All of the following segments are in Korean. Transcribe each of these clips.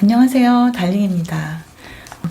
안녕하세요, 달링입니다.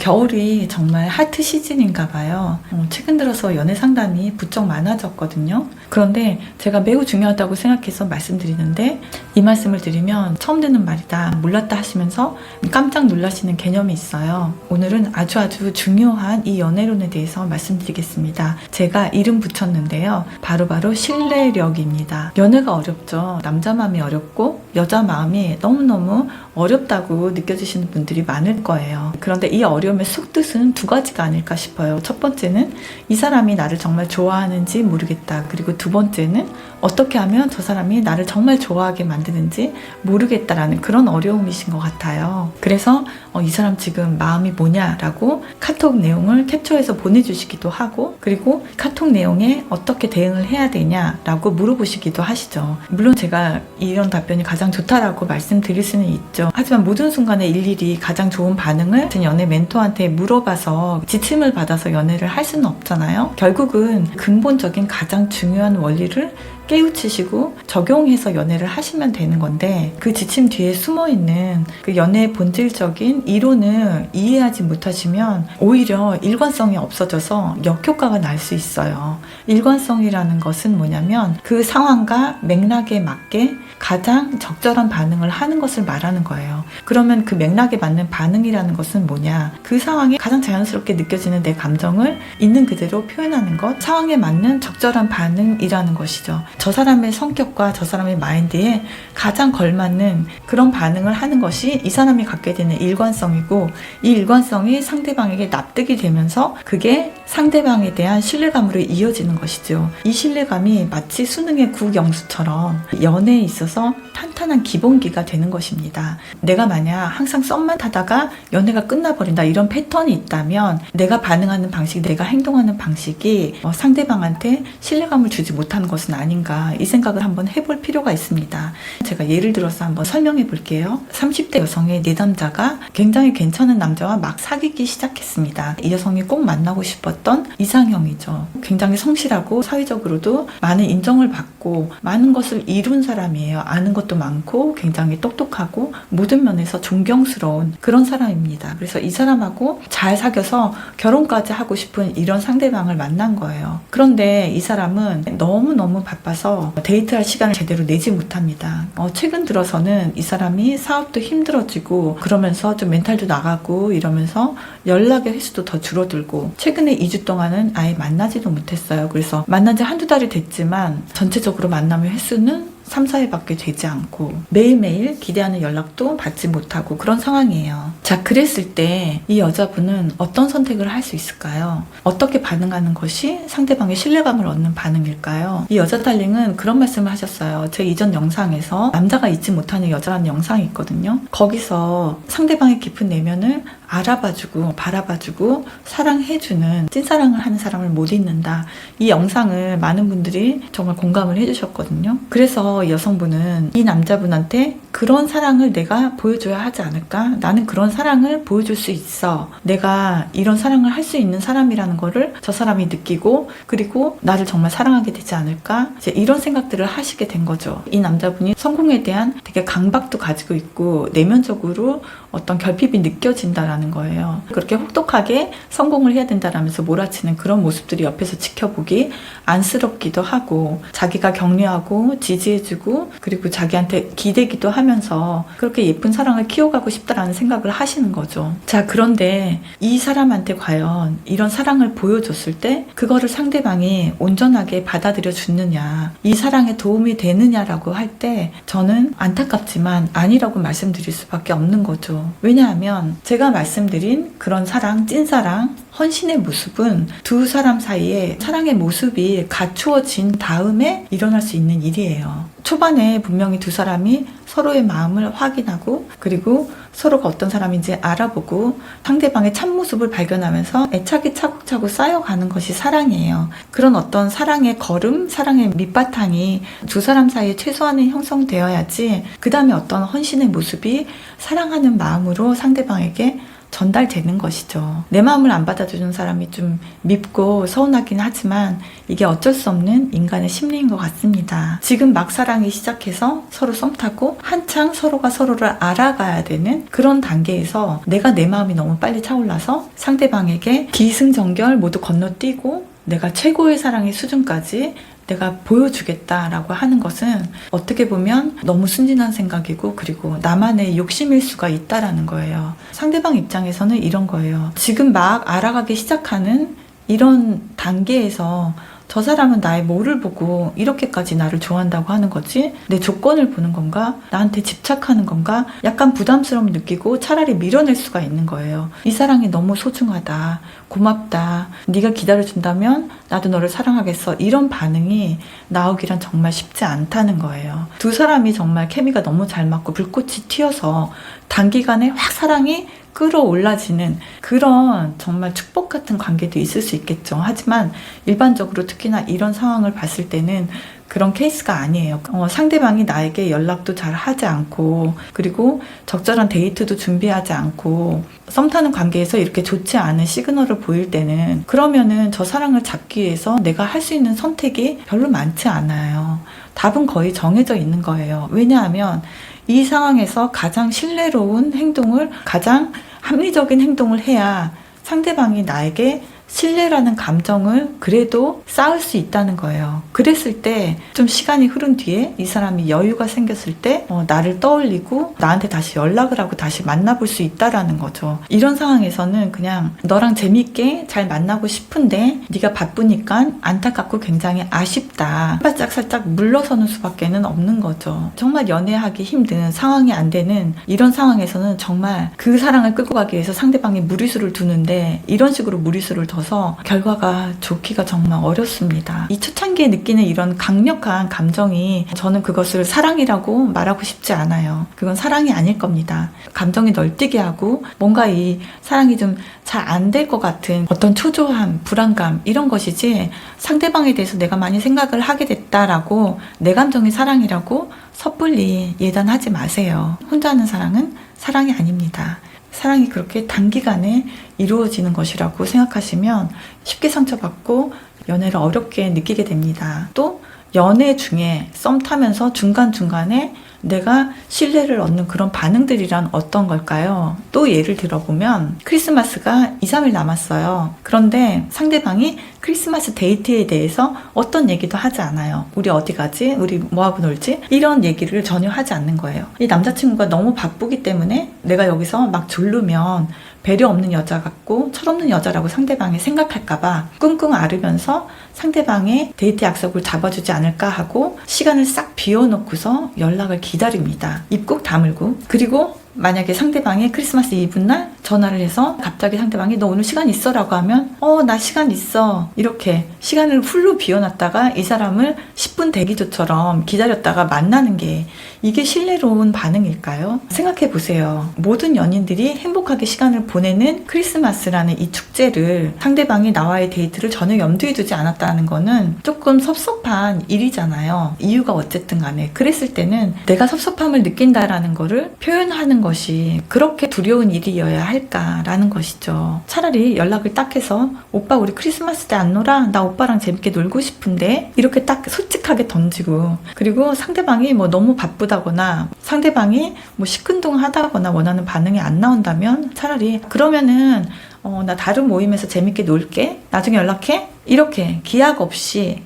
겨울이 정말 하트 시즌인가 봐요. 최근 들어서 연애 상담이 부쩍 많아졌거든요. 그런데 제가 매우 중요하다고 생각해서 말씀드리는데, 이 말씀을 드리면 처음 듣는 말이다, 몰랐다 하시면서 깜짝 놀라시는 개념이 있어요. 오늘은 아주 중요한 이 연애론에 대해서 말씀드리겠습니다. 제가 이름 붙였는데요, 바로 신뢰력입니다. 연애가 어렵죠. 남자 마음이 어렵고 여자 마음이 너무너무 어렵다고 느껴지시는 분들이 많을 거예요. 그런데 이 어려움의 속뜻은 두 가지가 아닐까 싶어요. 첫 번째는 이 사람이 나를 정말 좋아하는지 모르겠다. 그리고 두 번째는 어떻게 하면 저 사람이 나를 정말 좋아하게 만드는지 모르겠다라는 그런 어려움이신 것 같아요. 그래서 이 사람 지금 마음이 뭐냐라고 카톡 내용을 캡처해서 보내주시기도 하고, 그리고 카톡 내용에 어떻게 대응을 해야 되냐라고 물어보시기도 하시죠. 물론 제가 이런 답변이 가장 좋다라고 말씀드릴 수는 있죠. 하지만 모든 순간에 일일이 가장 좋은 반응을 연애 멘토한테 물어봐서 지침을 받아서 연애를 할 수는 없잖아요. 결국은 근본적인 가장 중요한 원리를 깨우치시고 적용해서 연애를 하시면 되는 건데, 그 지침 뒤에 숨어있는 그 연애의 본질적인 이론을 이해하지 못하시면 오히려 일관성이 없어져서 역효과가 날 수 있어요. 일관성이라는 것은 뭐냐면 그 상황과 맥락에 맞게 가장 적절한 반응을 하는 것을 말하는 거예요. 그러면 그 맥락에 맞는 반응이라는 것은 뭐냐? 그 상황에 가장 자연스럽게 느껴지는 내 감정을 있는 그대로 표현하는 것, 상황에 맞는 적절한 반응이라는 것이죠. 저 사람의 성격과 저 사람의 마인드에 가장 걸맞는 그런 반응을 하는 것이 이 사람이 갖게 되는 일관성이고, 이 일관성이 상대방에게 납득이 되면서 그게 상대방에 대한 신뢰감으로 이어지는 것이죠. 이 신뢰감이 마치 수능의 국영수처럼 연애에 있어서 탄탄한 기본기가 되는 것입니다. 내가 만약 항상 썸만 타다가 연애가 끝나버린다, 이런 패턴이 있다면 내가 반응하는 방식, 내가 행동하는 방식이 상대방한테 신뢰감을 주지 못하는 것은 아닌가, 이 생각을 한번 해볼 필요가 있습니다. 제가 예를 들어서 한번 설명해 볼게요. 30대 여성의 내담자가 굉장히 괜찮은 남자와 막 사귀기 시작했습니다. 이 여성이 꼭 만나고 싶었던 이상형이죠. 굉장히 성실하고 사회적으로도 많은 인정을 받고 많은 것을 이룬 사람이에요. 아는 것도 많고 굉장히 똑똑하고 모든 면에서 존경스러운 그런 사람입니다. 그래서 이 사람하고 잘 사귀어서 결혼까지 하고 싶은 이런 상대방을 만난 거예요. 그런데 이 사람은 너무너무 바빠서 데이트할 시간을 제대로 내지 못합니다. 최근 들어서는 이 사람이 사업도 힘들어지고 그러면서 좀 멘탈도 나가고 이러면서 연락의 횟수도 더 줄어들고, 최근에 2주 동안은 아예 만나지도 못했어요. 그래서 만난 지 한두 달이 됐지만 전체적으로 만남의 횟수는 3, 4회밖에 되지 않고 매일매일 기대하는 연락도 받지 못하고 그런 상황이에요. 자, 그랬을 때 이 여자분은 어떤 선택을 할 수 있을까요? 어떻게 반응하는 것이 상대방의 신뢰감을 얻는 반응일까요? 이 여자 달링은 그런 말씀을 하셨어요. 제 이전 영상에서 남자가 잊지 못하는 여자라는 영상이 있거든요. 거기서 상대방의 깊은 내면을 알아봐주고 바라봐주고 사랑해주는 찐사랑을 하는 사람을 못 잊는다. 이 영상을 많은 분들이 정말 공감을 해주셨거든요. 그래서 여성분은 이 남자분한테 그런 사랑을 내가 보여줘야 하지 않을까? 나는 그런 사랑을 보여줄 수 있어. 내가 이런 사랑을 할 수 있는 사람이라는 거를 저 사람이 느끼고, 그리고 나를 정말 사랑하게 되지 않을까? 이제 이런 생각들을 하시게 된 거죠. 이 남자분이 성공에 대한 되게 강박도 가지고 있고 내면적으로 어떤 결핍이 느껴진다라는 거예요. 그렇게 혹독하게 성공을 해야 된다라면서 몰아치는 그런 모습들이 옆에서 지켜보기 안쓰럽기도 하고, 자기가 격려하고 지지해주고 그리고 자기한테 기대기도 하면서 그렇게 예쁜 사랑을 키워가고 싶다라는 생각을 하시는 거죠. 자, 그런데 이 사람한테 과연 이런 사랑을 보여줬을 때 그거를 상대방이 온전하게 받아들여 주느냐, 이 사랑에 도움이 되느냐라고 할 때 저는 안타깝지만 아니라고 말씀드릴 수밖에 없는 거죠. 왜냐하면 제가 말씀드린 그런 사랑, 찐사랑, 헌신의 모습은 두 사람 사이에 사랑의 모습이 갖추어진 다음에 일어날 수 있는 일이에요. 초반에 분명히 두 사람이 서로의 마음을 확인하고, 그리고 서로가 어떤 사람인지 알아보고 상대방의 참모습을 발견하면서 애착이 차곡차곡 쌓여가는 것이 사랑이에요. 그런 어떤 사랑의 걸음, 사랑의 밑바탕이 두 사람 사이에 최소한은 형성되어야지 그 다음에 어떤 헌신의 모습이 사랑하는 마음으로 상대방에게 전달되는 것이죠. 내 마음을 안 받아주는 사람이 좀 밉고 서운하긴 하지만 이게 어쩔 수 없는 인간의 심리인 것 같습니다. 지금 막 사랑이 시작해서 서로 썸 타고 한창 서로가 서로를 알아가야 되는 그런 단계에서 내가 내 마음이 너무 빨리 차올라서 상대방에게 기승전결 모두 건너뛰고 내가 최고의 사랑의 수준까지 내가 보여주겠다라고 하는 것은 어떻게 보면 너무 순진한 생각이고 그리고 나만의 욕심일 수가 있다라는 거예요. 상대방 입장에서는 이런 거예요. 지금 막 알아가기 시작하는 이런 단계에서 저 사람은 나의 뭐를 보고 이렇게까지 나를 좋아한다고 하는 거지? 내 조건을 보는 건가? 나한테 집착하는 건가? 약간 부담스러움 느끼고 차라리 밀어낼 수가 있는 거예요. 이 사랑이 너무 소중하다. 고맙다. 네가 기다려준다면 나도 너를 사랑하겠어. 이런 반응이 나오기란 정말 쉽지 않다는 거예요. 두 사람이 정말 케미가 너무 잘 맞고 불꽃이 튀어서 단기간에 확 사랑이 끌어올라지는 그런 정말 축복 같은 관계도 있을 수 있겠죠. 하지만 일반적으로 특히나 이런 상황을 봤을 때는 그런 케이스가 아니에요. 상대방이 나에게 연락도 잘 하지 않고 그리고 적절한 데이트도 준비하지 않고 썸 타는 관계에서 이렇게 좋지 않은 시그널을 보일 때는 그러면은 저 사랑을 잡기 위해서 내가 할 수 있는 선택이 별로 많지 않아요. 답은 거의 정해져 있는 거예요. 왜냐하면 이 상황에서 가장 신뢰로운 행동을 가장 합리적인 행동을 해야 상대방이 나에게 신뢰라는 감정을 그래도 쌓을 수 있다는 거예요. 그랬을 때 좀 시간이 흐른 뒤에 이 사람이 여유가 생겼을 때 나를 떠올리고 나한테 다시 연락을 하고 다시 만나볼 수 있다라는 거죠. 이런 상황에서는 그냥 너랑 재밌게 잘 만나고 싶은데 네가 바쁘니까 안타깝고 굉장히 아쉽다. 살짝 살짝 물러서는 수밖에는 없는 거죠. 정말 연애하기 힘든 상황이 안 되는 이런 상황에서는 정말 그 사랑을 끌고 가기 위해서 상대방이 무리수를 두는데 이런 식으로 무리수를 둬서 결과가 좋기가 정말 어렵습니다. 이 초창기에 느끼는 이런 강력한 감정이 저는 그것을 사랑이라고 말하고 싶지 않아요. 그건 사랑이 아닐 겁니다. 감정이 널뛰게 하고 뭔가 이 사랑이 좀 잘 안 될 것 같은 어떤 초조함, 불안감 이런 것이지 상대방에 대해서 내가 많이 생각을 하게 됐다라고 내 감정이 사랑이라고 섣불리 예단하지 마세요. 혼자 하는 사랑은 사랑이 아닙니다. 사랑이 그렇게 단기간에 이루어지는 것이라고 생각하시면 쉽게 상처받고 연애를 어렵게 느끼게 됩니다. 또 연애 중에 썸 타면서 중간중간에 내가 신뢰를 얻는 그런 반응들이란 어떤 걸까요? 또 예를 들어보면 크리스마스가 2, 3일 남았어요. 그런데 상대방이 크리스마스 데이트에 대해서 어떤 얘기도 하지 않아요. 우리 어디 가지? 우리 뭐하고 놀지? 이런 얘기를 전혀 하지 않는 거예요. 이 남자친구가 너무 바쁘기 때문에 내가 여기서 막 졸르면 배려 없는 여자 같고 철없는 여자라고 상대방이 생각할까봐 끙끙 앓으면서 상대방의 데이트 약속을 잡아주지 않을까 하고 시간을 싹 비워놓고서 연락을 기다립니다. 입 꼭 다물고. 그리고 만약에 상대방이 크리스마스 이브날 전화를 해서 갑자기 상대방이 너 오늘 시간 있어? 라고 하면 나 시간 있어. 이렇게 시간을 훌로 비워놨다가 이 사람을 10분 대기조처럼 기다렸다가 만나는 게 이게 신뢰로운 반응일까요? 생각해 보세요. 모든 연인들이 행복하게 시간을 보내는 크리스마스라는 이 축제를 상대방이 나와의 데이트를 전혀 염두에 두지 않았다는 거는 조금 섭섭한 일이잖아요. 이유가 어쨌든 간에 그랬을 때는 내가 섭섭함을 느낀다라는 거를 표현하는 것이 그렇게 두려운 일이어야 할까라는 것이죠. 차라리 연락을 딱 해서 오빠 우리 크리스마스 때 안 놀아? 나 오빠랑 재밌게 놀고 싶은데 이렇게 딱 솔직하게 던지고 그리고 상대방이 뭐 너무 바쁘다거나 상대방이 뭐 시큰둥하다거나 원하는 반응이 안 나온다면 차라리 그러면은 나 다른 모임에서 재밌게 놀게 나중에 연락해? 이렇게 기약 없이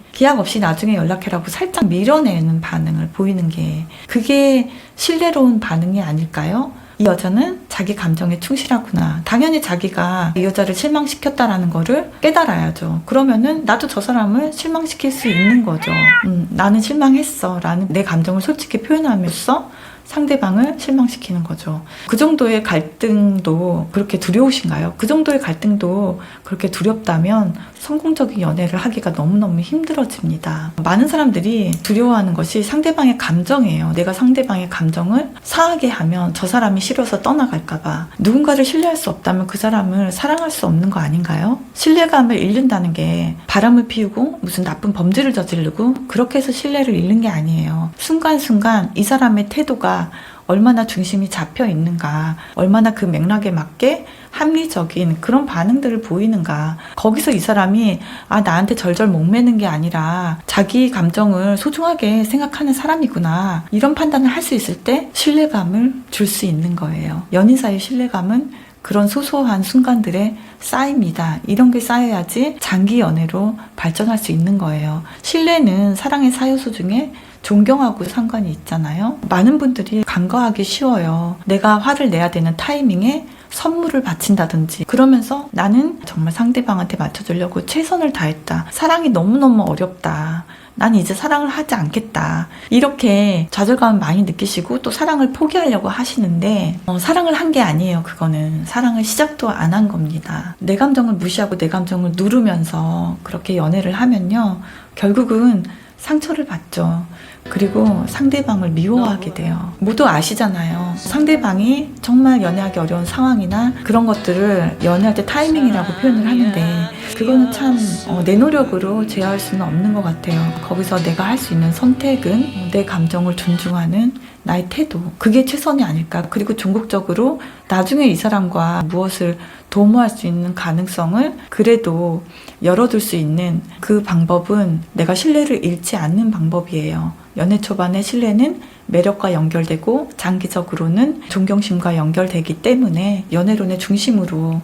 나중에 연락해라고 살짝 밀어내는 반응을 보이는 게 그게 신뢰로운 반응이 아닐까요? 이 여자는 자기 감정에 충실하구나. 당연히 자기가 이 여자를 실망시켰다라는 거를 깨달아야죠. 그러면은 나도 저 사람을 실망시킬 수 있는 거죠. 나는 실망했어 라는 내 감정을 솔직히 표현함으로써 상대방을 실망시키는 거죠. 그 정도의 갈등도 그렇게 두려우신가요? 그 정도의 갈등도 그렇게 두렵다면 성공적인 연애를 하기가 너무너무 힘들어집니다. 많은 사람들이 두려워하는 것이 상대방의 감정이에요. 내가 상대방의 감정을 상하게 하면 저 사람이 싫어서 떠나갈까봐. 누군가를 신뢰할 수 없다면 그 사람을 사랑할 수 없는 거 아닌가요? 신뢰감을 잃는다는 게 바람을 피우고 무슨 나쁜 범죄를 저지르고 그렇게 해서 신뢰를 잃는 게 아니에요. 순간순간 이 사람의 태도가 얼마나 중심이 잡혀 있는가, 얼마나 그 맥락에 맞게 합리적인 그런 반응들을 보이는가. 거기서 이 사람이 나한테 절절 목매는 게 아니라 자기 감정을 소중하게 생각하는 사람이구나, 이런 판단을 할 수 있을 때 신뢰감을 줄 수 있는 거예요. 연인 사이 신뢰감은 그런 소소한 순간들의 쌓입니다. 이런 게 쌓여야지 장기 연애로 발전할 수 있는 거예요. 신뢰는 사랑의 사요소 중에 존경하고 상관이 있잖아요. 많은 분들이 간과하기 쉬워요. 내가 화를 내야 되는 타이밍에 선물을 바친다든지, 그러면서 나는 정말 상대방한테 맞춰주려고 최선을 다했다, 사랑이 너무너무 어렵다, 난 이제 사랑을 하지 않겠다, 이렇게 좌절감을 많이 느끼시고 또 사랑을 포기하려고 하시는데, 사랑을 한 게 아니에요. 그거는 사랑을 시작도 안 한 겁니다. 내 감정을 무시하고 내 감정을 누르면서 그렇게 연애를 하면요, 결국은 상처를 받죠. 그리고 상대방을 미워하게 돼요. 모두 아시잖아요. 상대방이 정말 연애하기 어려운 상황이나 그런 것들을 연애할 때 타이밍이라고 표현을 하는데, 그거는 참 내 노력으로 제어할 수는 없는 것 같아요. 거기서 내가 할 수 있는 선택은 내 감정을 존중하는 나의 태도, 그게 최선이 아닐까. 그리고 종국적으로 나중에 이 사람과 무엇을 도모할 수 있는 가능성을 그래도 열어둘 수 있는 그 방법은 내가 신뢰를 잃지 않는 방법이에요. 연애 초반에 신뢰는 매력과 연결되고 장기적으로는 존경심과 연결되기 때문에 연애론의 중심으로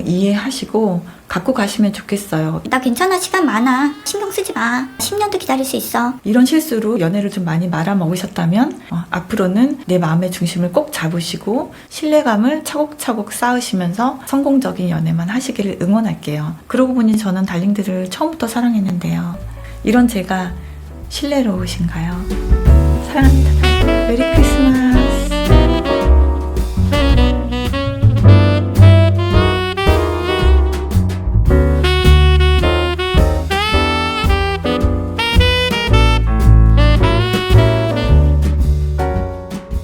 이해하시고 갖고 가시면 좋겠어요. 나 괜찮아, 시간 많아, 신경 쓰지 마, 10년도 기다릴 수 있어. 이런 실수로 연애를 좀 많이 말아먹으셨다면 앞으로는 내 마음의 중심을 꼭 잡으시고 신뢰감을 차곡차곡 쌓으시면서 성공적인 연애만 하시기를 응원할게요. 그러고 보니 저는 달링들을 처음부터 사랑했는데요, 이런 제가 신뢰로우신가요? 사랑합니다. 메리 크리스마스.